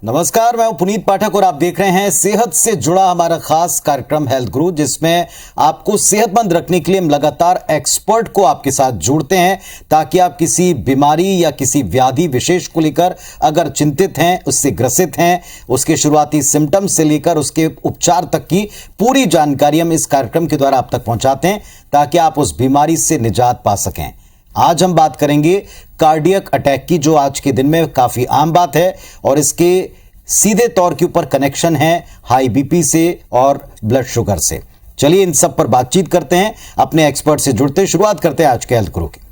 नमस्कार, मैं हूं पुनीत पाठक और आप देख रहे हैं सेहत से जुड़ा हमारा खास कार्यक्रम हेल्थ गुरु, जिसमें आपको सेहतमंद रखने के लिए हम लगातार एक्सपर्ट को आपके साथ जोड़ते हैं ताकि आप किसी बीमारी या किसी व्याधि विशेष को लेकर अगर चिंतित हैं, उससे ग्रसित हैं, उसके शुरुआती सिम्टम्स से लेकर उसके उपचार तक की पूरी जानकारी हम इस कार्यक्रम के द्वारा आप तक पहुंचाते हैं ताकि आप उस बीमारी से निजात पा सकें। आज हम बात करेंगे कार्डियक अटैक की, जो आज के दिन में काफी आम बात है और इसके सीधे तौर के ऊपर कनेक्शन है हाई बीपी से और ब्लड शुगर से। चलिए इन सब पर बातचीत करते हैं, अपने एक्सपर्ट से जुड़ते हैं। शुरुआत करते हैं आज के हेल्थ गुरु की।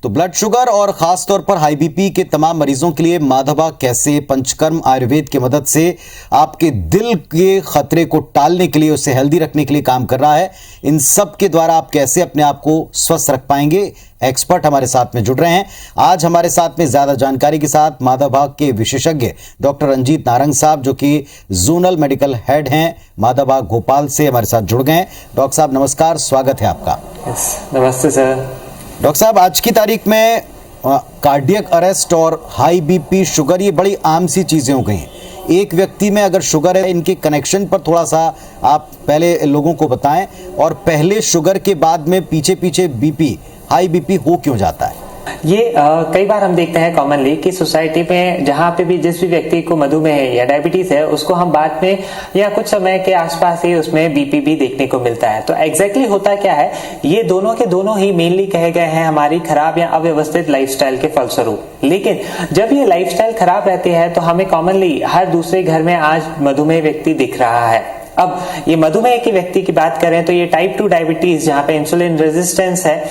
तो ब्लड शुगर और खास तौर पर हाई बीपी के तमाम मरीजों के लिए माधवा कैसे पंचकर्म आयुर्वेद की मदद से आपके दिल के खतरे को टालने के लिए, उसे हेल्दी रखने के लिए काम कर रहा है। इन सब के द्वारा आप कैसे अपने आप को स्वस्थ रख पाएंगे, एक्सपर्ट हमारे साथ में जुड़ रहे हैं। आज हमारे साथ में ज्यादा जानकारी के साथ माधवा के विशेषज्ञ डॉक्टर रंजीत नारंग साहब, जो कि जोनल मेडिकल हेड हैं माधवा भोपाल से, हमारे साथ जुड़ गए हैं। डॉक्टर साहब नमस्कार, स्वागत है आपका। नमस्ते सर। डॉक्टर साहब, आज की तारीख में कार्डियक अरेस्ट और हाई बीपी, शुगर, ये बड़ी आम सी चीजें हो गई हैं। एक व्यक्ति में अगर शुगर है, इनके कनेक्शन पर थोड़ा सा आप पहले लोगों को बताएं, और पहले शुगर के बाद में पीछे पीछे बीपी, हाई बीपी हो क्यों जाता है? ये कई बार हम देखते हैं कॉमनली कि सोसाइटी में जहाँ पे भी जिस भी व्यक्ति को मधुमेह है या डायबिटीज है, उसको हम बाद में या कुछ समय के आसपास ही उसमें बीपी भी देखने को मिलता है। तो एग्जैक्टली होता क्या है, ये दोनों के दोनों ही मेनली कहे गए हैं हमारी खराब या अव्यवस्थित लाइफस्टाइल के फलस्वरूप। लेकिन जब ये लाइफस्टाइल खराब रहती है तो हमें कॉमनली हर दूसरे घर में आज मधुमेह व्यक्ति दिख रहा है। अब ये मधुमेह के व्यक्ति की बात करें तो ये टाइप 2 डायबिटीज, जहाँ पे इंसुलिन रेजिस्टेंस है,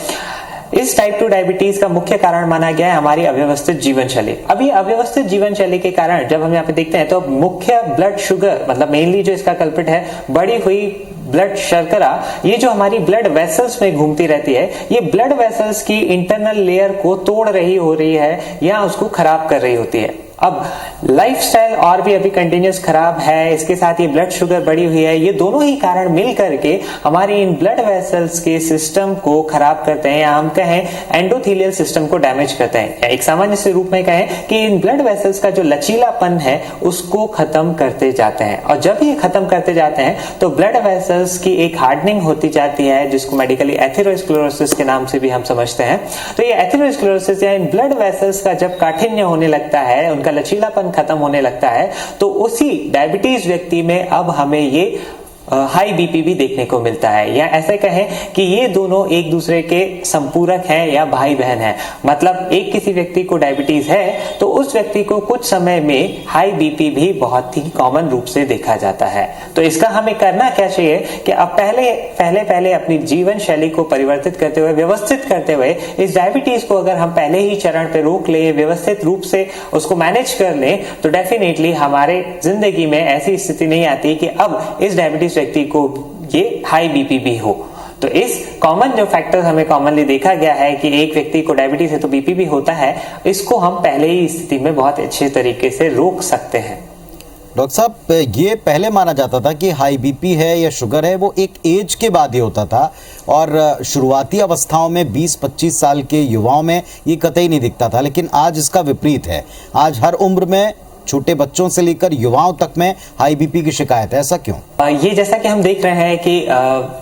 इस टाइप 2 डायबिटीज का मुख्य कारण माना गया है हमारी अव्यवस्थित जीवन शैली। अब ये अव्यवस्थित जीवन शैली के कारण जब हम यहाँ पे देखते हैं तो मुख्य ब्लड शुगर, मतलब मेनली जो इसका कल्प्रिट है, बढ़ी हुई ब्लड शर्करा, ये जो हमारी ब्लड वेसल्स में घूमती रहती है, ये ब्लड वेसल्स की इंटरनल लेयर को तोड़ रही हो रही है या उसको खराब कर रही होती है। अब लाइफस्टाइल और भी अभी कंटिन्यूस खराब है, इसके साथ ये ब्लड शुगर बढ़ी हुई है, ये दोनों ही कारण मिल करके हमारी इन ब्लड वेसल्स के सिस्टम को खराब करते हैं, या हम कहें एंडोथेलियल सिस्टम को डैमेज करते हैं, या एक सामान्य से रूप में कहें कि इन ब्लड वेसल्स का जो लचीलापन है उसको खत्म करते जाते हैं। और जब ये खत्म करते जाते हैं तो ब्लड वेसल्स की एक हार्डनिंग होती जाती है, जिसको मेडिकली एथेरोस्क्लेरोसिस के नाम से भी हम समझते हैं। तो ये एथेरोस्क्लेरोसिस या इन ब्लड वेसल्स का जब काठिन्य होने लगता है, उनका लचीलापन खत्म होने लगता है, तो उसी डायबिटीज व्यक्ति में अब हमें ये हाई बीपी भी देखने को मिलता है, या ऐसे कहें कि ये दोनों एक दूसरे के संपूरक हैं या भाई बहन हैं। मतलब एक किसी व्यक्ति को डायबिटीज है तो उस व्यक्ति को कुछ समय में हाई बीपी भी बहुत ही कॉमन रूप से देखा जाता है। तो इसका हमें करना क्या चाहिए कि अब पहले अपनी जीवन शैली को परिवर्तित करते हुए, व्यवस्थित करते हुए, इस डायबिटीज को अगर हम पहले ही चरण पे रोक लें, व्यवस्थित रूप से उसको मैनेज कर लें, तो डेफिनेटली हमारे जिंदगी में ऐसी स्थिति नहीं आती कि अब इस डायबिटीज व्यक्ति को ये हाई बीपी भी हो। तो इस कॉमन जो फैक्टर्स हमें कॉमनली देखा गया है कि एक व्यक्ति को डायबिटीज है तो बीपी भी होता है, इसको हम पहले ही स्थिति में बहुत अच्छे तरीके से रोक सकते हैं। डॉक्टर साहब, ये पहले माना जाता था कि हाई बीपी है या शुगर है वो एक एज के बाद ही होता था, और शुरुआती अवस्थाओं में 20-25 साल के युवाओं में ये कतई नहीं दिखता था, लेकिन आज इसका विपरीत है। आज हर उम्र में, छोटे बच्चों से लेकर युवाओं तक में हाई बीपी की शिकायत है। ऐसा क्यों? ये जैसा कि हम देख रहे हैं कि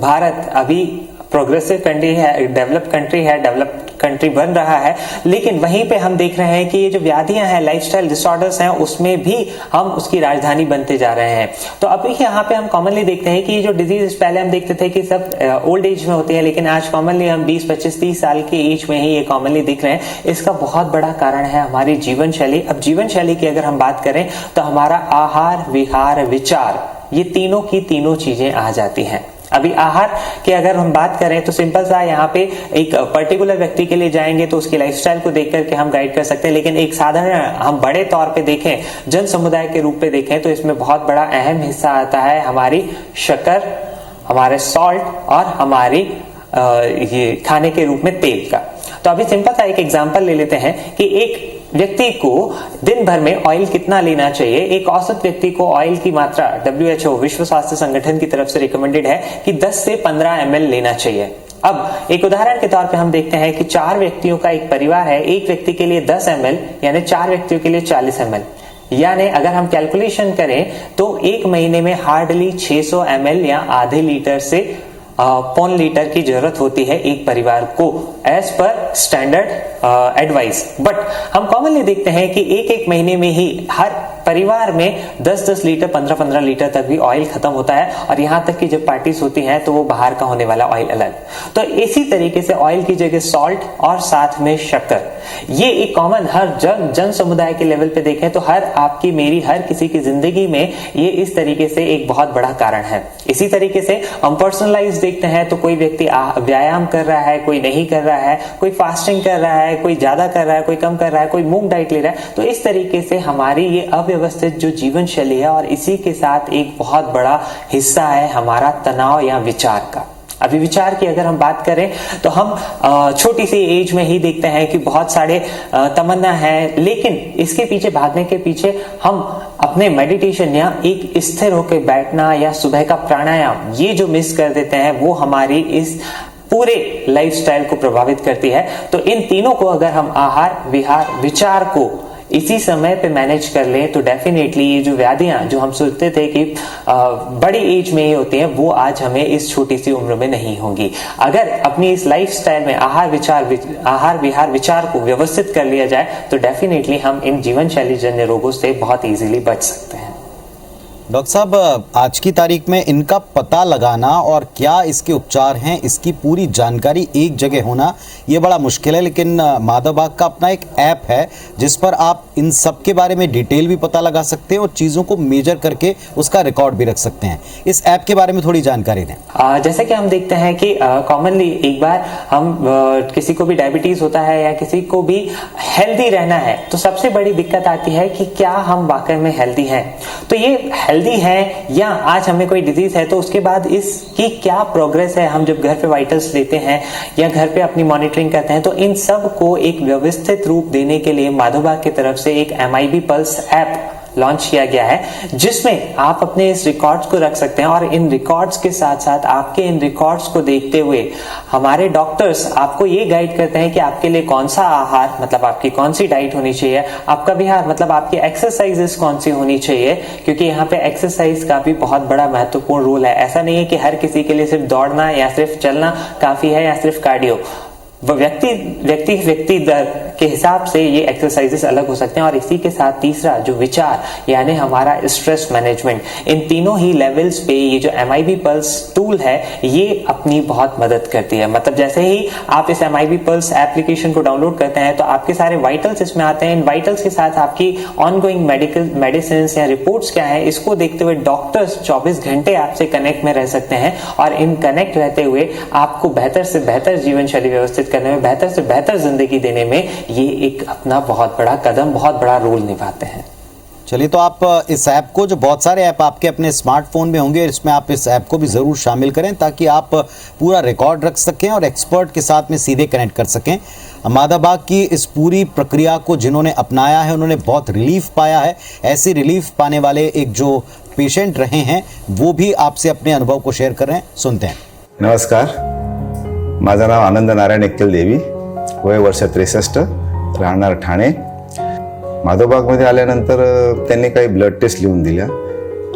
भारत अभी प्रोग्रेसिव कंट्री है, डेवलप्ड कंट्री है, डेवलप्ड कंट्री बन रहा है, लेकिन वहीं पे हम देख रहे हैं कि ये जो व्याधियां हैं, लाइफस्टाइल डिसऑर्डर्स हैं, उसमें भी हम उसकी राजधानी बनते जा रहे हैं। तो अभी यहाँ पे हम कॉमनली देखते हैं कि ये जो डिजीज पहले हम देखते थे कि सब ओल्ड एज में होती है, लेकिन आज कॉमनली हम 20, 25, 30 साल के एज में ही ये कॉमनली दिख रहे हैं। इसका बहुत बड़ा कारण है हमारी जीवन शैली। अब जीवन शैली की अगर हम बात करें तो हमारा आहार, विहार, विचार, ये तीनों की तीनों चीजें आ जाती हैं। अभी आहार की अगर हम बात करें तो सिंपल सा, यहाँ पे एक पर्टिकुलर व्यक्ति के लिए जाएंगे तो उसकी लाइफस्टाइल को देख करके हम गाइड कर सकते हैं, लेकिन एक साधारण हम बड़े तौर पे देखें, जन समुदाय के रूप में देखें, तो इसमें बहुत बड़ा अहम हिस्सा आता है हमारी शक्कर, हमारे सॉल्ट और हमारी ये खाने के रूप में तेल का। तो अभी सिंपल सा एक एग्जांपल ले लेते हैं कि एक व्यक्ति को दिन भर में ऑयल कितना लेना चाहिए? एक औसत व्यक्ति को ऑयल की मात्रा WHO विश्व स्वास्थ्य संगठन की तरफ से रिकमेंडेड है कि 10 से 15 ml लेना चाहिए। अब एक उदाहरण के तौर पे हम देखते हैं कि 4 व्यक्तियों का एक परिवार है, एक व्यक्ति के लिए 10 ml यानी 4 व्यक्तियों के लिए 40 ml, यानी अगर हम कैलकुलेशन करें तो एक महीने में हार्डली 600 ml या आधे लीटर से पौन लीटर की जरूरत होती है एक परिवार को, as per standard advice. But हम कॉमनली देखते हैं कि एक महीने में ही हर परिवार में 10-10 लीटर 15-15 लीटर तक भी ऑयल खत्म होता है, और यहां तक कि जब पार्टीज होती हैं तो वो बाहर का होने वाला ऑयल अलग। तो इसी तरीके से ऑयल की जगह सॉल्ट और साथ में शक्कर, ये एक कॉमन हर जन समुदाय के लेवल पे देखें तो हर आपकी मेरी हर किसी की जिंदगी में ये इस तरीके से एक बहुत बड़ा कारण है। इसी तरीके से हम पर्सनलाइज देखते हैं तो कोई व्यक्ति व्यायाम कर रहा है, कोई नहीं कर रहा है, कोई फास्टिंग कर रहा है, कोई ज्यादा कर रहा है, कोई कम कर रहा है, कोई मूंग डाइट ले रहा है। तो इस तरीके से हमारी ये अव्यवस्थित जो जीवन शैली है, और इसी के साथ एक बहुत बड़ा हिस्सा है हमारा तनाव या विचार का। अभी विचार की अगर हम बात करें तो हम छोटी सी एज में ही देखते हैं कि बहुत सारे तमन्ना है, लेकिन इसके पीछे भागने के पीछे हम अपने मेडिटेशन या एक स्थिर होकर बैठना या सुबह का प्राणायाम, ये जो मिस कर देते हैं वो हमारी इस पूरे लाइफस्टाइल को प्रभावित करती है। तो इन तीनों को अगर हम आहार, विहार, विचार को इसी समय पे मैनेज कर लें तो डेफिनेटली ये जो व्याधियां जो हम सोचते थे कि बड़ी एज में ही होती हैं, वो आज हमें इस छोटी सी उम्र में नहीं होंगी। अगर अपनी इस लाइफस्टाइल में आहार विहार विचार को व्यवस्थित कर लिया जाए तो डेफिनेटली हम इन जीवन शैली जन्य रोगों से बहुत इजीली बच सकते हैं। डॉक्टर साहब, आज की तारीख में इनका पता लगाना और क्या इसके उपचार हैं, इसकी पूरी जानकारी एक जगह होना ये बड़ा मुश्किल है, लेकिन माधव बाग का अपना एक ऐप है जिस पर आप इन सब के बारे में डिटेल भी पता लगा सकते हैं और चीज़ों को मेजर करके उसका रिकॉर्ड भी रख सकते हैं। इस ऐप के बारे में थोड़ी जानकारी दें। जैसे कि हम देखते हैं कि कॉमनली एक बार हम किसी को भी डायबिटीज होता है या किसी को भी हेल्दी रहना है तो सबसे बड़ी दिक्कत आती है कि क्या हम वाकई में हेल्दी हैं। तो ये हेल्दी है या आज हमें कोई डिजीज है तो उसके बाद इसकी क्या प्रोग्रेस है, हम जब घर पे वाइटल्स लेते हैं या घर पे अपनी मॉनिटरिंग करते हैं, तो इन सब को एक व्यवस्थित रूप देने के लिए माधव बाग की तरफ से एक MIB पल्स ऐप लॉन्च किया गया है, जिसमें आप अपने इस रिकॉर्ड्स को रख सकते हैं। और इन रिकॉर्ड्स के साथ साथ आपके इन रिकॉर्ड्स को देखते हुए हमारे डॉक्टर्स आपको ये गाइड करते हैं कि आपके लिए कौन सा आहार, मतलब आपकी कौन सी डाइट होनी चाहिए, आपका विहार मतलब आपकी एक्सरसाइजेस कौन सी होनी चाहिए, क्योंकि यहाँ पे एक्सरसाइज का भी बहुत बड़ा महत्वपूर्ण रोल है। ऐसा नहीं है कि हर किसी के लिए सिर्फ दौड़ना या सिर्फ चलना काफी है या सिर्फ कार्डियो, व्यक्ति दर के हिसाब से ये एक्सरसाइजेस अलग हो सकते हैं। और इसी के साथ तीसरा जो विचार यानी हमारा स्ट्रेस मैनेजमेंट, इन तीनों ही लेवल्स पे ये जो MIB पल्स टूल है ये अपनी बहुत मदद करती है। मतलब जैसे ही आप इस MIB पल्स एप्लीकेशन को डाउनलोड करते हैं तो आपके सारे वाइटल्स इसमें आते हैं। इन वाइटल्स के साथ आपकी ऑनगोइंग मेडिसिन या रिपोर्ट्स क्या है, इसको देखते हुए डॉक्टर्स 24 घंटे आपसे कनेक्ट में रह सकते हैं। और इन कनेक्ट रहते हुए आपको बेहतर से बेहतर जीवन शैली व्यवस्थित करने में, बेहतर से बेहतर जिंदगी देने में ये एक अपना बहुत बड़ा कदम, बहुत बड़ा रोल निभाते हैं। चलिए, तो आप इस ऐप को, जो बहुत सारे ऐप आपके अपने स्मार्टफोन में होंगे, इसमें आप इस ऐप को भी ज़रूर शामिल करें ताकि आप पूरा रिकॉर्ड रख सकें और एक्सपर्ट के साथ में सीधे कनेक्ट कर सकें। माधव बाग की इस पूरी प्रक्रिया को जिन्होंने अपनाया है उन्होंने बहुत रिलीफ पाया है। ऐसी रिलीफ पाने वाले एक जो पेशेंट रहे हैं वो भी आपसे अपने अनुभव को शेयर कर रहे हैं, सुनते हैं। नमस्कार, माझं नाव आनंद नारायण एक्केल देवी, वय वर्ष 63, राहणार ठाणे। माधवबागमध्ये आल्यानंतर त्यांनी काही ब्लड टेस्ट लिहून दिल्या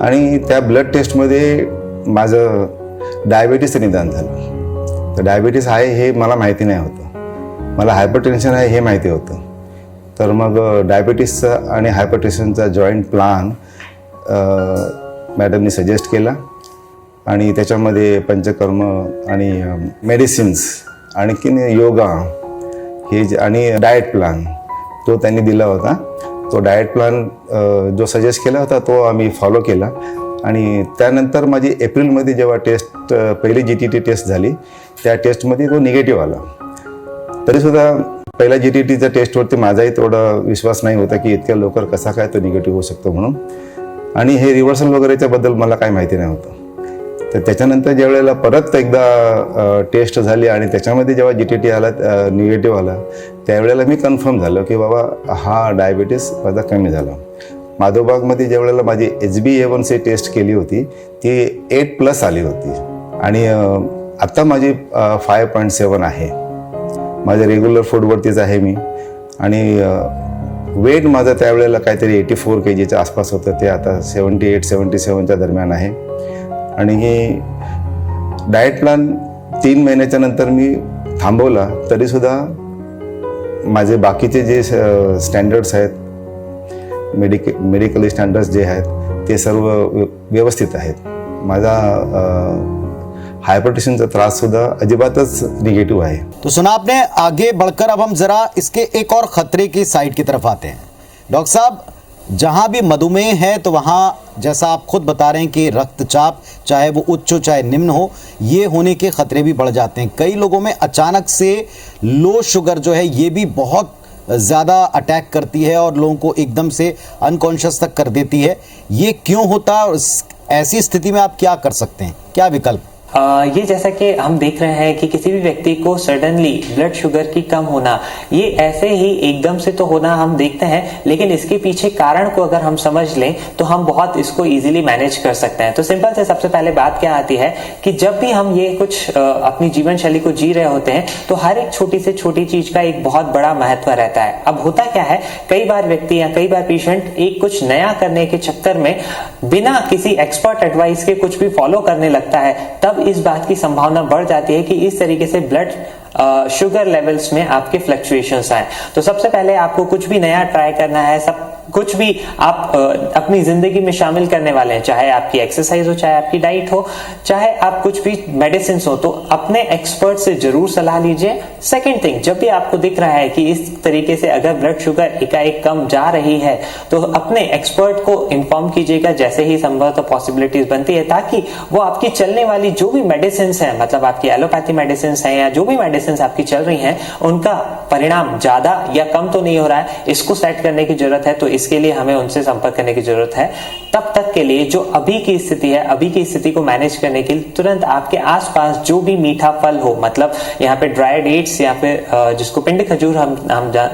आणि त्या ब्लड टेस्टमध्ये माझं डायबिटीसचं निदान झालं। तर डायबिटीस आहे हे मला माहिती नाही होतं, मला हायपरटेन्शन आहे हे माहिती होतं। तर मग डायबिटीसचं आणि हायपरटेन्शनचा जॉईंट प्लान मॅडमनी सजेस्ट केला आणि त्याच्यामध्ये पंचकर्म आणि मेडिसिन्स आणखीन योगा हे आणि डाएट प्लान तो त्यांनी दिला होता। तो डाएट प्लान जो सजेस्ट केला होता तो आम्ही फॉलो केला आणि त्यानंतर माझी एप्रिलमध्ये जेव्हा टेस्ट पहिली GTT टेस्ट झाली त्या टेस्टमध्ये तो निगेटिव्ह आला। तरीसुद्धा पहिल्या GTTच्या टेस्टवरती माझाही थोडा विश्वास नाही होता की इतक्या लवकर कसा काय तो निगेटिव्ह होऊ शकतो म्हणून, आणि हे रिव्हर्सल वगैरेच्या बद्दल मला काही माहिती नाही होतं। तर त्याच्यानंतर ज्या वेळेला परत एकदा टेस्ट झाली आणि त्याच्यामध्ये जेव्हा GTT आला निगेटिव्ह आला, त्यावेळेला मी कन्फर्म झालो की बाबा हा डायबिटीस माझा कमी झाला. माधवबागमध्ये ज्या वेळेला माझी HbA1c टेस्ट केली होती ती 8+ आली होती आणि आत्ता माझी 5.7 आहे. माझ्या रेग्युलर फूडवरतीच आहे मी आणि वेट माझं त्यावेळेला काहीतरी 84 kgच्या आसपास होतं, ते आता 78-77च्या दरम्यान आहे. आणि ही डाएट प्लॅन 3 महिन्याच्या नंतर मी थांबवला, तरीसुद्धा माझे बाकीचे जे स्टँडर्ड्स आहेत, मेडिकल स्टँडर्ड्स जे आहेत ते सर्व व्यवस्थित आहेत. माझा हाइपरटेंशनचा त्रास सुद्धा अजिबातच निगेटिव्ह आहे. तो सुना आपने. आगे बढ़कर अब हम जरा इसके एक और खतरे की साइड की तरफ आते हैं. डॉक्टर साहब, जहां भी मधुमेह है तो वहां जैसा आप खुद बता रहे हैं कि रक्तचाप चाहे वो उच्च हो चाहे निम्न हो, ये होने के खतरे भी बढ़ जाते हैं. कई लोगों में अचानक से लो शुगर जो है ये भी बहुत ज़्यादा अटैक करती है और लोगों को एकदम से अनकॉन्शियस तक कर देती है. ये क्यों होता है और ऐसी स्थिति में आप क्या कर सकते हैं, क्या विकल्प? ये जैसा कि हम देख रहे हैं कि किसी भी व्यक्ति को सडनली ब्लड शुगर की कम होना, ये ऐसे ही एकदम से तो होना हम देखते हैं, लेकिन इसके पीछे कारण को अगर हम समझ लें तो हम बहुत इसको इजीली मैनेज कर सकते हैं. तो सिंपल से सबसे पहले बात क्या आती है कि जब भी हम ये कुछ अपनी जीवन शैली को जी रहे होते हैं तो हर एक छोटी से छोटी चीज का एक बहुत बड़ा महत्व रहता है. अब होता क्या है, कई बार व्यक्ति या कई बार पेशेंट एक कुछ नया करने के चक्कर में बिना किसी एक्सपर्ट एडवाइस के कुछ भी फॉलो करने लगता है, तब इस बात की संभावना बढ़ जाती है कि इस तरीके से ब्लड शुगर लेवल्स में आपके फ्लक्चुएशंस आए. तो सबसे पहले आपको कुछ भी नया ट्राई करना है, सब कुछ भी आप अपनी जिंदगी में शामिल करने वाले हैं, चाहे आपकी एक्सरसाइज हो, चाहे आपकी डाइट हो, चाहे आप कुछ भी मेडिसिन हो, तो अपने एक्सपर्ट से जरूर सलाह लीजिए. सेकेंड थिंग, जब भी आपको दिख रहा है कि इस तरीके से अगर ब्लड शुगर एकाएक कम जा रही है तो अपने एक्सपर्ट को इन्फॉर्म कीजिएगा जैसे ही संभव तो पॉसिबिलिटीज बनती है, ताकि वो आपकी चलने वाली जो भी मेडिसिन है, मतलब आपकी एलोपैथी मेडिसिन है या जो भी मेडिसिन आपकी चल रही हैं, उनका परिणाम ज्यादा या कम तो नहीं हो रहा है, इसको सेट करने की जरूरत है. तो इसके लिए हमें उनसे संपर्क करने की जरूरत है. तब तक के लिए जो अभी की स्थिति है, अभी की स्थिति को मैनेज करने के लिए तुरंत आपके आसपास जो भी मीठा फल हो, मतलब यहाँ पे ड्राई डेट्स या फिर जिसको पिंड खजूर हम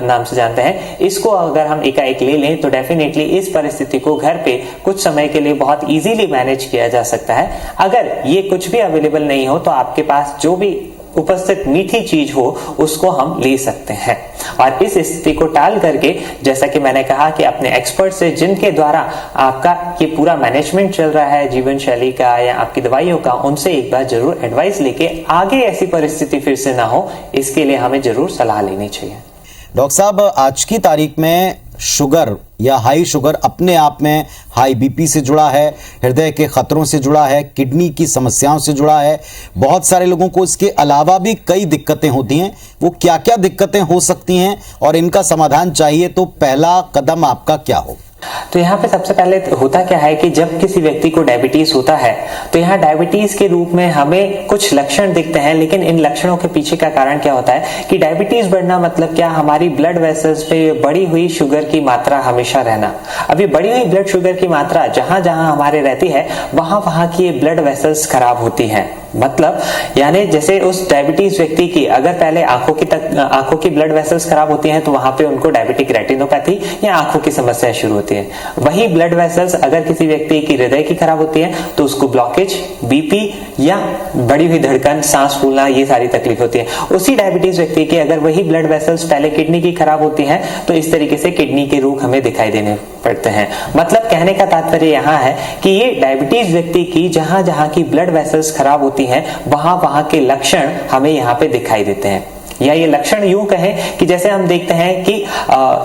नाम से जानते हैं, इसको अगर हम एकाएक ले लें तो डेफिनेटली इस परिस्थिति को घर पे कुछ समय के लिए बहुत इजीली मैनेज किया जा सकता है. अगर ये कुछ भी अवेलेबल नहीं हो तो आपके पास जो भी उपस्थित मीठी चीज हो उसको हम ले सकते हैं. और इस स्थिति को टाल करके, जैसा कि मैंने कहा कि अपने एक्सपर्ट से जिनके द्वारा आपका ये पूरा मैनेजमेंट चल रहा है जीवन शैली का या आपकी दवाइयों का, उनसे एक बार जरूर एडवाइस लेके आगे ऐसी परिस्थिति फिर से ना हो, इसके लिए हमें जरूर सलाह लेनी चाहिए. डॉक्टर साहब, आज की तारीख में शुगर या हाई शुगर अपने आप में हाई बीपी से जुड़ा है, हृदय के खतरों से जुड़ा है, किडनी की समस्याओं से जुड़ा है. बहुत सारे लोगों को इसके अलावा भी कई दिक्कतें होती हैं. वो क्या क्या दिक्कतें हो सकती हैं और इनका समाधान चाहिए तो पहला कदम आपका क्या हो? तो यहाँ पे सबसे पहले होता क्या है कि जब किसी व्यक्ति को डायबिटीज होता है तो यहाँ डायबिटीज के रूप में हमें कुछ लक्षण दिखते हैं, लेकिन इन लक्षणों के पीछे का कारण क्या होता है कि डायबिटीज बढ़ना मतलब क्या, हमारी ब्लड वेसल्स पे बढ़ी हुई शुगर की मात्रा हमेशा रहना. अभी बढ़ी हुई ब्लड शुगर की मात्रा जहां जहां हमारे रहती है वहां वहां की ये ब्लड वेसल्स खराब होती हैं. मतलब यानी जैसे उस डायबिटीज व्यक्ति की अगर पहले आंखों की ब्लड वेसल्स खराब होती हैं तो वहां पे उनको डायबिटिक रेटिनोपैथी या आंखों की समस्या शुरू होती है. वही ब्लड वेसल्स अगर किसी व्यक्ति की हृदय की खराब होती है तो उसको ब्लॉकेज, बीपी या बढ़ी हुई धड़कन, सांस फूलना, ये सारी तकलीफ होती है. उसी डायबिटीज व्यक्ति की अगर वही ब्लड वेसल्स पहले किडनी की खराब होती है तो इस तरीके से किडनी के रोग हमें दिखाई देने पड़ते हैं. मतलब कहने का तात्पर्य यहाँ है कि ये डायबिटीज व्यक्ति की जहां जहां की ब्लड वेसल्स खराब होती हैं वहां वहां के लक्षण हमें यहाँ पे दिखाई देते हैं. या ये लक्षण यूं कहें कि जैसे हम देखते हैं कि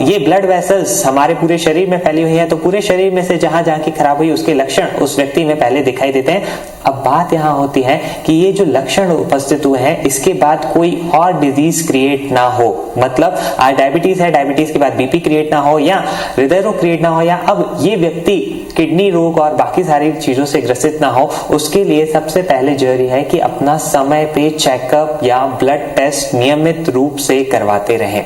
ये ब्लड वेसल्स हमारे पूरे शरीर में फैली हुई है, तो पूरे शरीर में से जहां जहां की खराब हुई उसके लक्षण उस व्यक्ति में पहले दिखाई देते हैं. अब बात यहां होती है कि ये जो लक्षण उपस्थित हुए हैं इसके बाद कोई और डिजीज क्रिएट ना हो. मतलब आज डायबिटीज है, डायबिटीज के बाद बीपी क्रिएट ना हो या हृदय रोग क्रिएट ना हो या अब ये व्यक्ति किडनी रोग और बाकी सारी चीजों से ग्रसित ना हो, उसके लिए सबसे पहले जरूरी है कि अपना समय पे चेकअप या ब्लड टेस्ट नियमित रूप से करवाते रहें.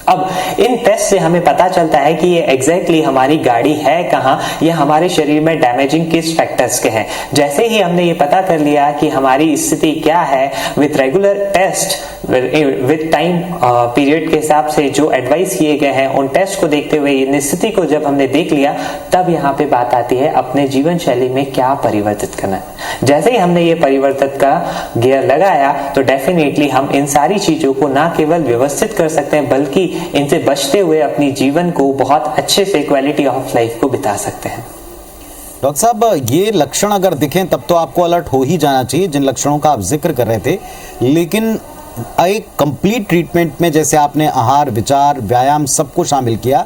अब इन टेस्ट से हमें पता चलता है कि ये एग्जैक्टली हमारी गाड़ी है कहाँ या हमारे शरीर में डैमेजिंग किस फैक्टर्स के हैं। जैसे ही हमने ये पता कर लिया कि हमारी स्थिति क्या है, with regular test with time period के हिसाब से जो एडवाइस किए गए हैं उन टेस्ट को देखते हुए इन स्थिति को जब हमने देख लिया, तब यहाँ पे बात आती है अपने जीवन शैली में क्या परिवर्तित करना है। जैसे ही हमने ये परिवर्तित का गियर लगाया तो डेफिनेटली हम इन सारी चीजों को ना केवल व्यवस्थित कर सकते हैं बल्कि इनसे बचते हुए अपनी जीवन को बहुत अच्छे से क्वालिटी ऑफ लाइफ को बिता सकते हैं। डॉक्टर साहब, ये लक्षण अगर दिखें तब तो आपको अलर्ट हो ही जाना चाहिए, जिन लक्षणों का आप जिक्र कर रहे थे। लेकिन एक कंप्लीट ट्रीटमेंट में जैसे आपने आहार, विचार, व्यायाम सबको शामिल किया,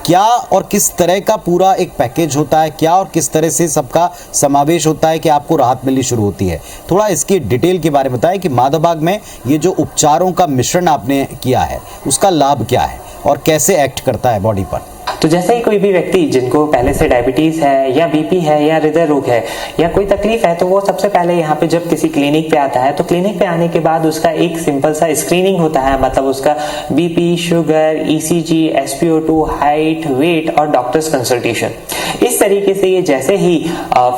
क्या और किस तरह का पूरा एक पैकेज होता है, क्या और किस तरह से सबका समावेश होता है कि आपको राहत मिलनी शुरू होती है? थोड़ा इसकी डिटेल के बारे में बताएं कि माधवबाग में ये जो उपचारों का मिश्रण आपने किया है उसका लाभ क्या है और कैसे एक्ट करता है बॉडी पर? तो जैसे ही कोई भी व्यक्ति जिनको पहले से डायबिटीज है या बीपी है या हृदय रोग है या कोई तकलीफ है, तो वो सबसे पहले यहाँ पे जब किसी क्लिनिक पे आता है तो क्लिनिक पे आने के बाद उसका एक सिंपल सा स्क्रीनिंग होता है, मतलब उसका BP, sugar, ECG, SpO2, height, weight और डॉक्टर्स कंसल्टेशन। इस तरीके से ये जैसे ही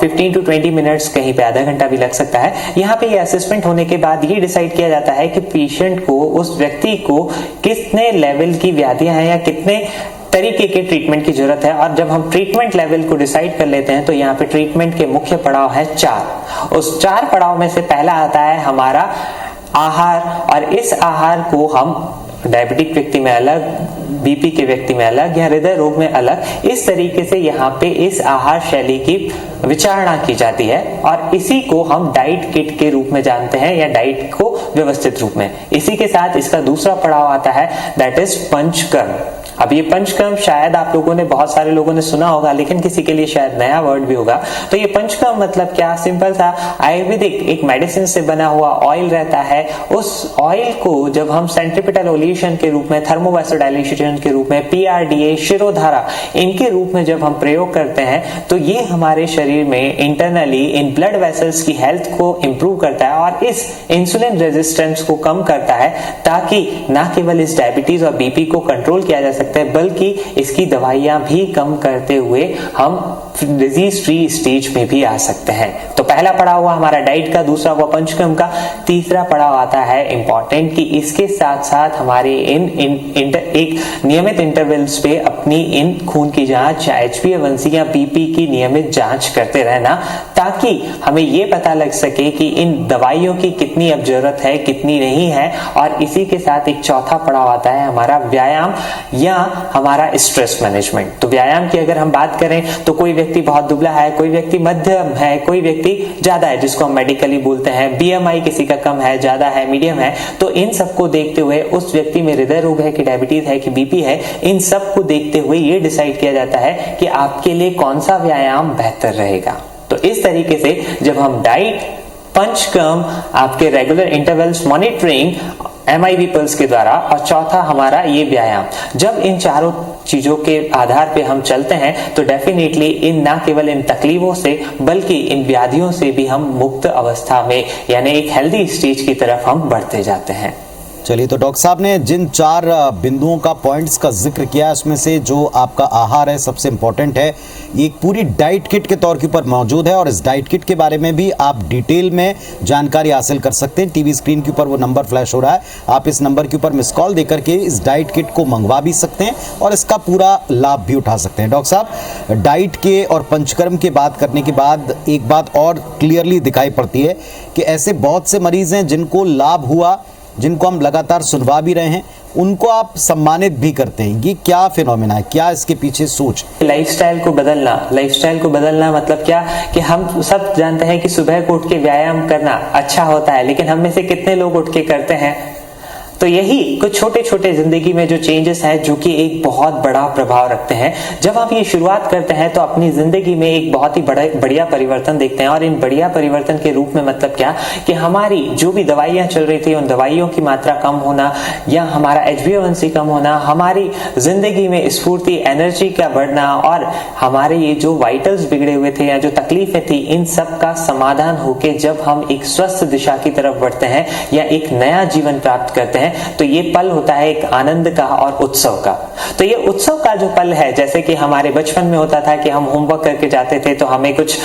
15 to 20 मिनट्स, कहीं पे आधा घंटा भी लग सकता है, यहाँ पे ये असेसमेंट होने के बाद ये डिसाइड किया जाता है कि पेशेंट को, उस व्यक्ति को कितने लेवल की व्याधियां हैं या कितने तरीके के ट्रीटमेंट की जरूरत है। और जब हम ट्रीटमेंट लेवल को डिसाइड कर लेते हैं तो यहाँ पे ट्रीटमेंट के मुख्य पड़ाव है 4। उस 4 पड़ाव में से पहला आता है हमारा आहार, और इस आहार को हम डायबिटिक व्यक्ति में अलग, बीपी के व्यक्ति में अलग या हृदय रोग में अलग, इस तरीके से यहाँ पे इस आहार शैली की विचारणा की जाती है और इसी को हम डाइट किट के रूप में जानते हैं या डाइट को व्यवस्थित रूप में। इसी के साथ इसका दूसरा पड़ाव आता है, दैट इज पंचकर्म। अब ये पंचकर्म शायद आप लोगों ने, बहुत सारे लोगों ने सुना होगा, लेकिन किसी के लिए शायद नया वर्ड भी होगा। तो ये पंचकर्म मतलब क्या? सिंपल सा आयुर्वेदिक एक मेडिसिन से बना हुआ ऑयल रहता है। उस ऑयल को जब हम सेंट्रीपिटल ओलिएशन के रूप में, थर्मोवासोडाइलेशन के रूप में, PRDA, शिरोधारा, इनके रूप में जब हम प्रयोग करते हैं तो ये हमारे शरीर में इंटरनली इन ब्लड वेसल्स की हेल्थ को इंप्रूव करता है और इस इंसुलिन रेजिस्टेंस को कम करता है, ताकि ना केवल इस डायबिटीज और बीपी को कंट्रोल किया जा सकता है बल्कि इसकी दवाइयां भी कम करते हुए हम डिजीज फ्री स्टेज में भी आ सकते हैं। तो पहला पड़ाव हुआ हमारा डाइट का, दूसरा हुआ पंचकर्म का, तीसरा पड़ाव आता है इंपॉर्टेंट कि इसके साथ साथ हमारे एक नियमित इंटरवल्स पे अपनी इन खून की जांच या HbA1c या बीपी की नियमित जांच करते रहना, ताकि हमें ये पता लग सके कि इन दवाइयों की कितनी अब जरूरत है, कितनी नहीं है। और इसी के साथ एक चौथा पड़ाव आता है हमारा व्यायाम या हमारा स्ट्रेस मैनेजमेंट। तो व्यायाम की अगर हम बात करें तो कोई व्यक्ति बहुत दुबला है, कोई व्यक्ति मध्यम है, कोई व्यक्ति ज्यादा है, जिसको हम मेडिकली बोलते हैं। BMI किसी का कम है, ज्यादा है, मीडियम है। तो इन सबको देखते हुए उस व्यक्ति में हृदय रोग है कि डायबिटीज है कि बीपी है, इन सबको देखते हुए ये डिसाइड किया जाता है कि आपके लिए कौन सा व्यायाम बेहतर रहेगा। तो इस तरीके से जब हम डाइट, पंचकर्म, आपके regular intervals monitoring MIV pulse के द्वारा, और चौथा हमारा ये व्यायाम, जब इन चारों चीजों के आधार पे हम चलते हैं तो डेफिनेटली इन ना केवल इन तकलीफों से बल्कि इन व्याधियों से भी हम मुक्त अवस्था में, यानी एक हेल्दी स्टेज की तरफ हम बढ़ते जाते हैं। चलिए, तो डॉक्टर साहब ने जिन 4 बिंदुओं का, पॉइंट्स का जिक्र किया, उसमें से जो आपका आहार है सबसे इंपॉर्टेंट है। एक पूरी डाइट किट के तौर के ऊपर मौजूद है और इस डाइट किट के बारे में भी आप डिटेल में जानकारी हासिल कर सकते हैं। टीवी स्क्रीन के ऊपर वो नंबर फ्लैश हो रहा है, आप इस नंबर के ऊपर मिस कॉल देकर के इस डाइट किट को मंगवा भी सकते हैं और इसका पूरा लाभ भी उठा सकते हैं। डॉक्टर साहब, डाइट के और पंचकर्म की बात करने के बाद एक बात और क्लियरली दिखाई पड़ती है कि ऐसे बहुत से मरीज हैं जिनको लाभ हुआ, जिनको हम लगातार सुनवा भी रहे हैं, उनको आप सम्मानित भी करते हैं। ये क्या फिनोमेना है, क्या इसके पीछे सोच? लाइफस्टाइल को बदलना मतलब क्या कि हम सब जानते हैं कि सुबह को उठ के व्यायाम करना अच्छा होता है, लेकिन हम में से कितने लोग उठ के करते हैं? तो यही कुछ छोटे छोटे जिंदगी में जो चेंजेस हैं जो कि एक बहुत बड़ा प्रभाव रखते हैं। जब आप ये शुरुआत करते हैं तो अपनी जिंदगी में एक बहुत ही बढ़िया परिवर्तन देखते हैं। और इन बढ़िया परिवर्तन के रूप में मतलब क्या कि हमारी जो भी दवाइयां चल रही थी उन दवाइयों की मात्रा कम होना या हमारा HbA1c कम होना, हमारी जिंदगी में स्फूर्ति, एनर्जी का बढ़ना और हमारे ये जो वाइटल्स बिगड़े हुए थे या जो तकलीफें थी, इन सब का समाधान होके जब हम एक स्वस्थ दिशा की तरफ बढ़ते हैं या एक नया जीवन प्राप्त करते हैं, हैं तो ये पल होता है एक आनंद का और उत्सव का। तो ये उत्सव का जो पल है, जैसे कि हमारे बचपन में होता था कि हम होमवर्क करके जाते थे तो हमें कुछ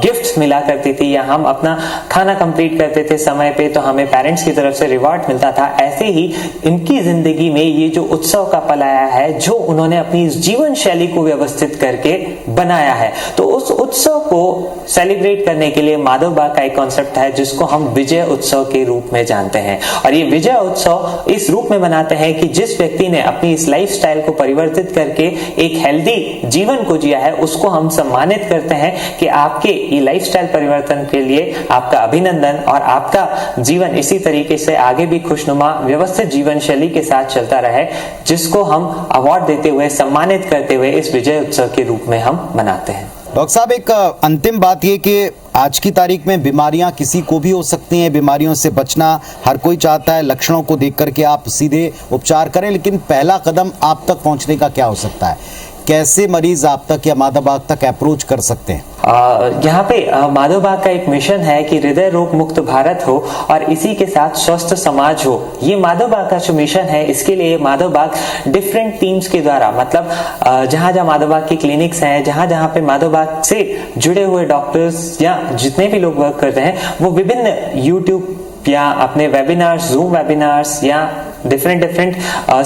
गिफ्ट्स मिला करती थी, या हम अपना खाना कंप्लीट करते थे समय पे तो हमें पेरेंट्स की तरफ से रिवॉर्ड मिलता था। ऐसे ही इनकी जिंदगी में ये जो उत्सव का पल आया है, जो उन्होंने अपनी जीवन शैली को व्यवस्थित करके बनाया है, तो उस उत्सव को सेलिब्रेट करने के लिए माधव बाग का एक कॉन्सेप्ट है जिसको हम विजय उत्सव के रूप में जानते हैं। और ये विजय उत्सव इस रूप में मनाते हैं कि जिस व्यक्ति ने अपनी इस लाइफस्टाइल को परिवर्तित करके एक हेल्दी जीवन को जिया है, उसको हम सम्मानित करते हैं कि आपके ये लाइफस्टाइल परिवर्तन के लिए आपका अभिनंदन, और आपका जीवन इसी तरीके से आगे भी खुशनुमा व्यवस्थित जीवन शैली के साथ चलता रहे, जिसको हम अवार्ड देते हुए, सम्मानित करते हुए इस विजय उत्सव के रूप में हम मनाते हैं। डॉक्टर साहब, एक अंतिम बात ये कि आज की तारीख में बीमारियां किसी को भी हो सकती हैं, बीमारियों से बचना हर कोई चाहता है, लक्षणों को देख करके आप सीधे उपचार करें, लेकिन पहला कदम आप तक पहुंचने का क्या हो सकता है? कैसे मरीज आप तक या माधव बाग तक अप्रोच कर सकते हैं? यहाँ पे माधव बाग का एक मिशन है कि हृदय रोग मुक्त भारत हो और इसी के साथ स्वस्थ समाज हो। ये माधव बाग का जो मिशन है, इसके लिए माधव बाग डिफरेंट टीम्स के द्वारा, मतलब जहां जहां माधव बाग की क्लिनिक्स हैं, जहां जहां पे माधव बाग से जुड़े हुए डॉक्टर्स या जितने भी लोग वर्क करते हैं, वो विभिन्न यूट्यूब या अपने वेबिनार्स, जूम वेबिनार्स या डिफरेंट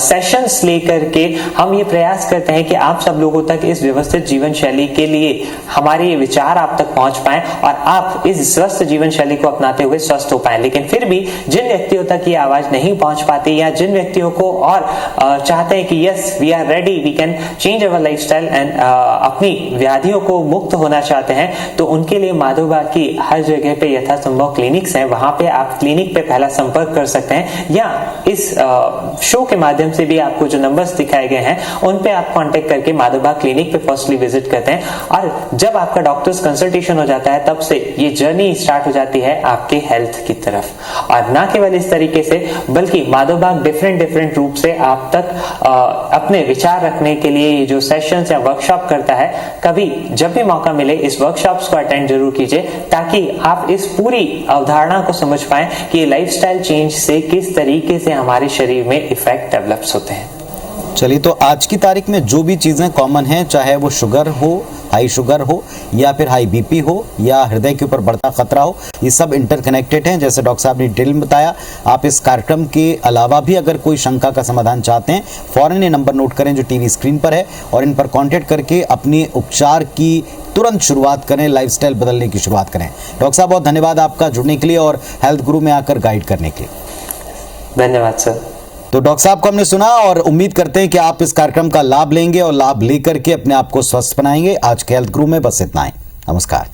सेशंस लेकर के हम ये प्रयास करते हैं कि आप सब लोगों तक इस व्यवस्थित जीवन शैली के लिए हमारे ये विचार आप तक पहुंच पाएं और आप इस स्वस्थ जीवन शैली को अपनाते हुए स्वस्थ हो पाएं। लेकिन फिर भी जिन व्यक्तियों तक ये आवाज नहीं पहुंच पाती, या जिन व्यक्तियों को और चाहते हैं कि yes we are ready, we can change our lifestyle and अपनी व्याधियों को मुक्त होना चाहते हैं, तो उनके लिए माधव बाग की हर जगह पे यथासंभव क्लिनिक्स हैं। वहां पे आप क्लिनिक पे पहला संपर्क कर सकते हैं, या इस शो के माध्यम से भी आपको जो नंबर्स दिखाए गए हैं उन पे आप कांटेक्ट करके माधव बाग क्लिनिक पे फर्स्टली विजिट करते हैं। और जब आपका डॉक्टर्स कंसल्टेशन हो जाता है, तब से ये जर्नी स्टार्ट हो जाती है आपके हेल्थ की तरफ। और ना केवल इस तरीके से, बल्कि माधव बाग डिफरेंट रूप से आप तक अपने विचार रखने के लिए ये जो सेशंस या वर्कशॉप करता है, कभी जब भी मौका मिले इस वर्कशॉप्स को अटेंड जरूर कीजिए, ताकि आप इस पूरी अवधारणा को समझ पाएं कि लाइफस्टाइल चेंज से किस तरीके से हमारे शरीर में इफेक्ट डेवलप्स होते हैं। चलिए, तो आज की तारीख में जो भी चीज़ें कॉमन हैं, चाहे वो शुगर हो, हाई शुगर हो, या फिर हाई बीपी हो, या हृदय के ऊपर बढ़ता खतरा हो, ये सब इंटरकनेक्टेड हैं। जैसे डॉक्टर साहब ने डिटेल में बताया। आप इस कार्यक्रम के अलावा भी अगर कोई शंका का समाधान चाहते हैं, फौरन ये नंबर नोट करें जो टीवी स्क्रीन पर है, और इन पर कॉन्टेक्ट करके अपनी उपचार की तुरंत शुरुआत करें, लाइफस्टाइल बदलने की शुरुआत करें। डॉक्टर साहब, बहुत धन्यवाद आपका जुड़ने के लिए और हेल्थ गुरु में आकर गाइड करने के लिए। धन्यवाद सर। तो डॉक्टर साहब को हमने सुना और उम्मीद करते हैं कि आप इस कार्यक्रम का लाभ लेंगे और लाभ लेकर के अपने आप को स्वस्थ बनाएंगे। आज के हेल्थ गुरु में बस इतना ही। नमस्कार।